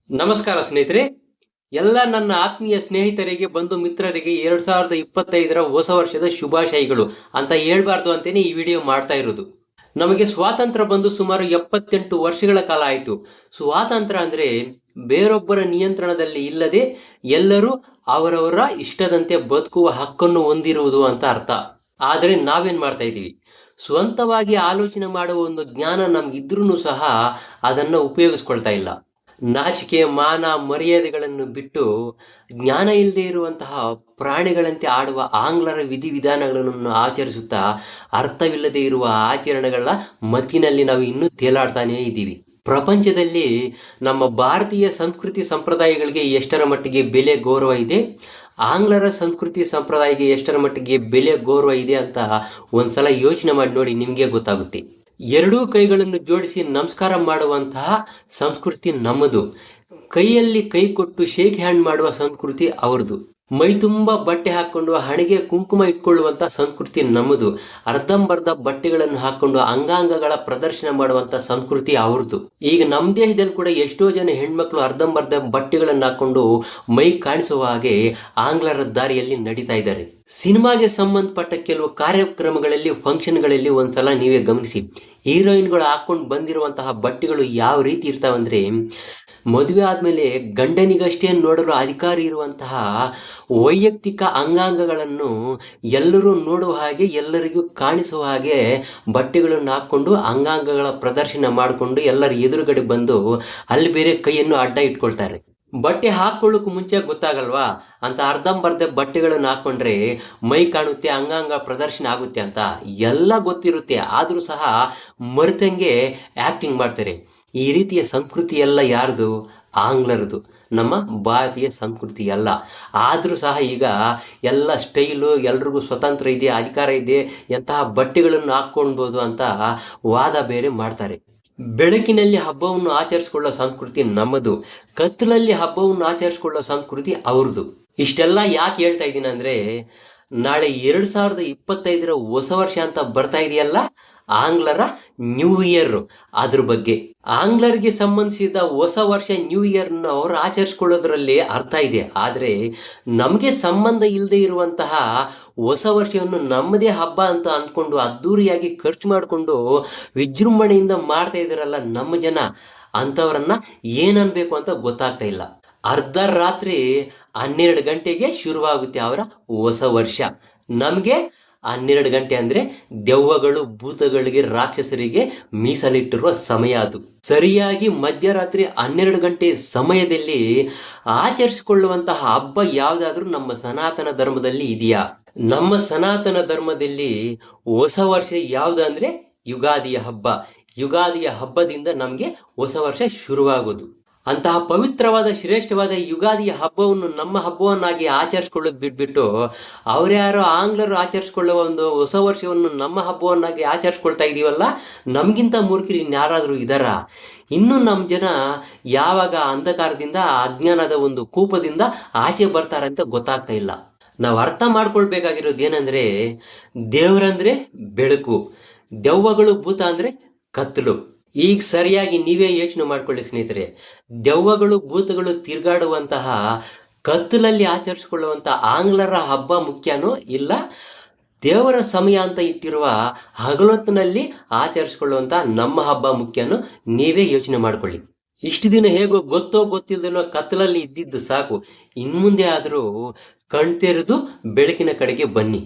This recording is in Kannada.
ನಮಸ್ಕಾರ ಸ್ನೇಹಿತರೆ. ಎಲ್ಲ ನನ್ನ ಆತ್ಮೀಯ ಸ್ನೇಹಿತರಿಗೆ, ಬಂಧು ಮಿತ್ರರಿಗೆ 2025ರ ಹೊಸ ವರ್ಷದ ಶುಭಾಶಯಗಳು ಅಂತ ಹೇಳ್ಬಾರ್ದು ಅಂತೇನೆ ಈ ವಿಡಿಯೋ ಮಾಡ್ತಾ ಇರೋದು. ನಮಗೆ ಸ್ವಾತಂತ್ರ್ಯ ಬಂದು ಸುಮಾರು 78 ವರ್ಷಗಳ ಕಾಲ ಆಯಿತು. ಸ್ವಾತಂತ್ರ್ಯ ಅಂದ್ರೆ ಬೇರೊಬ್ಬರ ನಿಯಂತ್ರಣದಲ್ಲಿ ಇಲ್ಲದೆ ಎಲ್ಲರೂ ಅವರವರ ಇಷ್ಟದಂತೆ ಬದುಕುವ ಹಕ್ಕನ್ನು ಹೊಂದಿರುವುದು ಅಂತ ಅರ್ಥ. ಆದರೆ ನಾವೇನ್ ಮಾಡ್ತಾ ಇದ್ದೀವಿ? ಸ್ವಂತವಾಗಿ ಆಲೋಚನೆ ಮಾಡುವ ಒಂದು ಜ್ಞಾನ ನಮ್ಗಿದ್ರೂ ಸಹ ಅದನ್ನ ಉಪಯೋಗಿಸ್ಕೊಳ್ತಾ ಇಲ್ಲ. ನಾಚಿಕೆ, ಮಾನ, ಮರ್ಯಾದೆಗಳನ್ನು ಬಿಟ್ಟು ಜ್ಞಾನ ಇಲ್ಲದೆ ಇರುವಂತಹ ಪ್ರಾಣಿಗಳಂತೆ ಆಡುವ ಆಂಗ್ಲರ ವಿಧಿವಿಧಾನಗಳನ್ನು ಆಚರಿಸುತ್ತಾ ಅರ್ಥವಿಲ್ಲದೆ ಇರುವ ಆಚರಣೆಗಳ ಮತ್ತಿನಲ್ಲಿ ನಾವು ಇನ್ನೂ ತೇಲಾಡ್ತಾನೇ ಇದ್ದೀವಿ. ಪ್ರಪಂಚದಲ್ಲಿ ನಮ್ಮ ಭಾರತೀಯ ಸಂಸ್ಕೃತಿ ಸಂಪ್ರದಾಯಗಳಿಗೆ ಎಷ್ಟರ ಮಟ್ಟಿಗೆ ಬೆಲೆ ಗೌರವ ಇದೆ, ಆಂಗ್ಲರ ಸಂಸ್ಕೃತಿ ಸಂಪ್ರದಾಯಕ್ಕೆ ಎಷ್ಟರ ಮಟ್ಟಿಗೆ ಬೆಲೆ ಗೌರವ ಇದೆ ಅಂತ ಒಂದ್ಸಲ ಯೋಚನೆ ಮಾಡಿ ನೋಡಿ, ನಿಮಗೆ ಗೊತ್ತಾಗುತ್ತೆ. ಎರಡೂ ಕೈಗಳನ್ನು ಜೋಡಿಸಿ ನಮಸ್ಕಾರ ಮಾಡುವಂತಹ ಸಂಸ್ಕೃತಿ ನಮ್ಮದು. ಕೈಯಲ್ಲಿ ಕೈ ಕೊಟ್ಟು ಶೇಕ್ ಹ್ಯಾಂಡ್ ಮಾಡುವ ಸಂಸ್ಕೃತಿ ಅವ್ರದ್ದು. ಮೈ ತುಂಬ ಬಟ್ಟೆ ಹಾಕೊಂಡು ಹಣೆಗೆ ಕುಂಕುಮ ಇಟ್ಕೊಳ್ಳುವಂತ ಸಂಸ್ಕೃತಿ ನಮ್ಮದು. ಅರ್ಧಂಬರ್ಧ ಬಟ್ಟೆಗಳನ್ನು ಹಾಕೊಂಡು ಅಂಗಾಂಗಗಳ ಪ್ರದರ್ಶನ ಮಾಡುವಂತ ಸಂಸ್ಕೃತಿ ಅವ್ರದ್ದು. ಈಗ ನಮ್ಮ ದೇಶದಲ್ಲಿ ಕೂಡ ಎಷ್ಟೋ ಜನ ಹೆಣ್ಮಕ್ಳು ಅರ್ಧಂಬರ್ಧ ಬಟ್ಟೆಗಳನ್ನು ಹಾಕೊಂಡು ಮೈ ಕಾಣಿಸುವ ಹಾಗೆ ಆಂಗ್ಲರ ದಾರಿಯಲ್ಲಿ ನಡೀತಾ ಇದ್ದಾರೆ. ಸಿನಿಮಾಗೆ ಸಂಬಂಧಪಟ್ಟ ಕೆಲವು ಕಾರ್ಯಕ್ರಮಗಳಲ್ಲಿ, ಫಂಕ್ಷನ್ಗಳಲ್ಲಿ ಒಂದ್ಸಲ ನೀವೇ ಗಮನಿಸಿ, ಹೀರೋಯಿನ್ಗಳು ಹಾಕೊಂಡು ಬಂದಿರುವಂತಹ ಬಟ್ಟೆಗಳು ಯಾವ ರೀತಿ ಇರ್ತಾವಂದ್ರೆ, ಮದುವೆ ಆದ್ಮೇಲೆ ಗಂಡನಿಗಷ್ಟೇ ನೋಡಲು ಅಧಿಕಾರ ಇರುವಂತಹ ವೈಯಕ್ತಿಕ ಅಂಗಾಂಗಗಳನ್ನು ಎಲ್ಲರೂ ನೋಡುವ ಹಾಗೆ, ಎಲ್ಲರಿಗೂ ಕಾಣಿಸುವ ಹಾಗೆ ಬಟ್ಟೆಗಳನ್ನು ಹಾಕೊಂಡು ಅಂಗಾಂಗಗಳ ಪ್ರದರ್ಶನ ಮಾಡಿಕೊಂಡು ಎಲ್ಲರ ಎದುರುಗಡೆ ಬಂದು ಅಲ್ಲಿ ಬೇರೆ ಕೈಯನ್ನು ಅಡ್ಡ ಇಟ್ಕೊಳ್ತಾರೆ. ಬಟ್ಟೆ ಹಾಕೊಳ್ಳೋಕೆ ಮುಂಚೆ ಗೊತ್ತಾಗಲ್ವಾ ಅಂತ ಅರ್ಧಂಬರ್ಧ ಬಟ್ಟೆಗಳನ್ನು ಹಾಕೊಂಡ್ರೆ ಮೈ ಕಾಣುತ್ತೆ, ಅಂಗಾಂಗ ಪ್ರದರ್ಶನ ಆಗುತ್ತೆ ಅಂತ ಎಲ್ಲ ಗೊತ್ತಿರುತ್ತೆ. ಆದರೂ ಸಹ ಮರೆತಂಗೆ ಆಕ್ಟಿಂಗ್ ಮಾಡ್ತಾರೆ. ಈ ರೀತಿಯ ಸಂಸ್ಕೃತಿ ಎಲ್ಲ ಯಾರ್ದು? ಆಂಗ್ಲರದು. ನಮ್ಮ ಭಾರತೀಯ ಸಂಸ್ಕೃತಿ ಅಲ್ಲ. ಆದರೂ ಸಹ ಈಗ ಎಲ್ಲ ಸ್ಟೈಲು, ಎಲ್ರಿಗೂ ಸ್ವತಂತ್ರ ಇದೆ, ಅಧಿಕಾರ ಇದೆ, ಎಂತಹ ಬಟ್ಟೆಗಳನ್ನು ಹಾಕ್ಕೊಳ್ಬೋದು ಅಂತ ವಾದ ಬೇರೆ ಮಾಡ್ತಾರೆ. ಬೆಳಕಿನಲ್ಲಿ ಹಬ್ಬವನ್ನು ಆಚರಿಸಿಕೊಳ್ಳೋ ಸಂಸ್ಕೃತಿ ನಮ್ಮದು, ಕತ್ತಲಲ್ಲಿ ಹಬ್ಬವನ್ನು ಆಚರಿಸಿಕೊಳ್ಳೋ ಸಂಸ್ಕೃತಿ ಅವ್ರದ್ದು. ಇಷ್ಟೆಲ್ಲ ಯಾಕೆ ಹೇಳ್ತಾ ಇದ್ದೀನಿ ಅಂದ್ರೆ, ನಾಳೆ 2025ರ ಹೊಸ ವರ್ಷ ಅಂತ ಬರ್ತಾ ಇದೆಯಲ್ಲ, ಆಂಗ್ಲರ ನ್ಯೂ ಇಯರ್, ಅದ್ರ ಬಗ್ಗೆ. ಆಂಗ್ಲರಿಗೆ ಸಂಬಂಧಿಸಿದ ಹೊಸ ವರ್ಷ ನ್ಯೂ ಇಯರ್ನ ಅವರು ಆಚರಿಸ್ಕೊಳ್ಳೋದ್ರಲ್ಲಿ ಅರ್ಥ ಇದೆ. ಆದರೆ ನಮಗೆ ಸಂಬಂಧ ಇಲ್ಲದೆ ಇರುವಂತಹ ಹೊಸ ವರ್ಷವನ್ನು ನಮ್ಮದೇ ಹಬ್ಬ ಅಂತ ಅಂದ್ಕೊಂಡು ಅದ್ದೂರಿಯಾಗಿ ಖರ್ಚು ಮಾಡಿಕೊಂಡು ವಿಜೃಂಭಣೆಯಿಂದ ಮಾಡ್ತಾ ಇದ್ದಾರಲ್ಲ ನಮ್ಮ ಜನ, ಅಂಥವ್ರನ್ನ ಏನನ್ಬೇಕು ಅಂತ ಗೊತ್ತಾಗ್ತಾ ಇಲ್ಲ. ಅರ್ಧ ರಾತ್ರಿ 12 ಗಂಟೆಗೆ ಶುರುವಾಗುತ್ತೆ ಅವರ ಹೊಸ ವರ್ಷ. ನಮಗೆ 12 ಗಂಟೆ ಅಂದ್ರೆ ದೆವ್ವಗಳು, ಭೂತಗಳಿಗೆ, ರಾಕ್ಷಸರಿಗೆ ಮೀಸಲಿಟ್ಟಿರುವ ಸಮಯ ಅದು. ಸರಿಯಾಗಿ ಮಧ್ಯರಾತ್ರಿ 12 ಗಂಟೆ ಸಮಯದಲ್ಲಿ ಆಚರಿಸಿಕೊಳ್ಳುವಂತಹ ಹಬ್ಬ ಯಾವುದಾದ್ರೂ ನಮ್ಮ ಸನಾತನ ಧರ್ಮದಲ್ಲಿ ಇದೆಯಾ? ನಮ್ಮ ಸನಾತನ ಧರ್ಮದಲ್ಲಿ ಹೊಸ ವರ್ಷ ಯಾವುದಂದ್ರೆ ಯುಗಾದಿಯ ಹಬ್ಬ. ಯುಗಾದಿಯ ಹಬ್ಬದಿಂದ ನಮಗೆ ಹೊಸ ವರ್ಷ ಶುರುವಾಗೋದು. ಅಂತಹ ಪವಿತ್ರವಾದ, ಶ್ರೇಷ್ಠವಾದ ಯುಗಾದಿಯ ಹಬ್ಬವನ್ನು ನಮ್ಮ ಹಬ್ಬವನ್ನಾಗಿ ಆಚರಿಸ್ಕೊಳ್ಳೋದು ಬಿಟ್ಬಿಟ್ಟು ಅವ್ರ್ಯಾರೋ ಆಂಗ್ಲರು ಆಚರಿಸ್ಕೊಳ್ಳುವ ಒಂದು ಹೊಸ ವರ್ಷವನ್ನು ನಮ್ಮ ಹಬ್ಬವನ್ನಾಗಿ ಆಚರಿಸ್ಕೊಳ್ತಾ ಇದೀವಲ್ಲ, ನಮಗಿಂತ ಮೂರ್ಖರು ಇನ್ಯಾರಾದ್ರೂ ಇದಾರ? ಇನ್ನು ನಮ್ಮ ಜನ ಯಾವಾಗ ಅಂಧಕಾರದಿಂದ, ಅಜ್ಞಾನದ ಒಂದು ಕೂಪದಿಂದ ಆಚೆ ಬರ್ತಾರಂತ ಗೊತ್ತಾಗ್ತಾ ಇಲ್ಲ. ನಾವು ಅರ್ಥ ಮಾಡ್ಕೊಳ್ಬೇಕಾಗಿರೋದು ಏನಂದ್ರೆ, ದೇವ್ರಂದ್ರೆ ಬೆಳಕು, ದೆವ್ವಗಳು, ಭೂತ ಅಂದ್ರೆ ಕತ್ತಲು. ಈಗ ಸರಿಯಾಗಿ ನೀವೇ ಯೋಚನೆ ಮಾಡ್ಕೊಳ್ಳಿ ಸ್ನೇಹಿತರೆ. ದೆವ್ವಗಳು, ಭೂತಗಳು ತಿರುಗಾಡುವಂತಹ ಕತ್ತಲಲ್ಲಿ ಆಚರಿಸಿಕೊಳ್ಳುವಂತಹ ಆಂಗ್ಲರ ಹಬ್ಬ ಮುಖ್ಯನೋ, ಇಲ್ಲ ದೇವರ ಸಮಯ ಅಂತ ಇಟ್ಟಿರುವ ಹಗಲೊತ್ತಿನಲ್ಲಿ ಆಚರಿಸಿಕೊಳ್ಳುವಂತ ನಮ್ಮ ಹಬ್ಬ ಮುಖ್ಯನೋ? ನೀವೇ ಯೋಚನೆ ಮಾಡ್ಕೊಳ್ಳಿ. ಇಷ್ಟು ದಿನ ಹೇಗೋ ಗೊತ್ತೋ ಗೊತ್ತಿಲ್ಲದೇನೋ ಕತ್ತಲಲ್ಲಿ ಇದ್ದಿದ್ದು ಸಾಕು. ಇನ್ಮುಂದೆ ಆದರೂ ಕಣ್ತೆರೆದು ಬೆಳಕಿನ ಕಡೆಗೆ ಬನ್ನಿ.